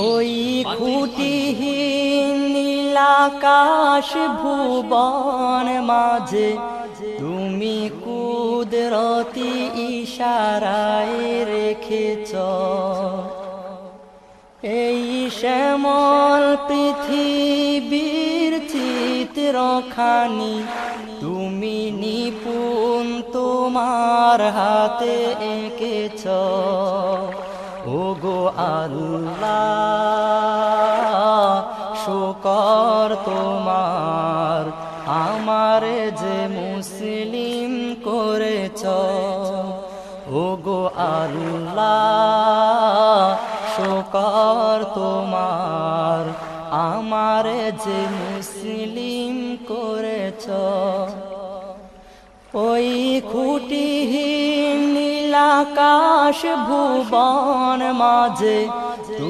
ওই খুঁটিহীন নীলাকাশ ভুবন মাঝে তুমি কুদরতি ইশারায় রেখেছ এই শ্যামল পৃথিবীর চিত্রখানি তুমি নিপুণ তোমার হাতে এঁকেছ ওগো আল্লাহ শুকর তোমার আমার যে মুসলিম করেছ ওগো আল্লাহ শুকর তোমার আমার যে মুসলিম করেছ ওই খুঁটিহীন নীলাকাশ ভুবন মাঝে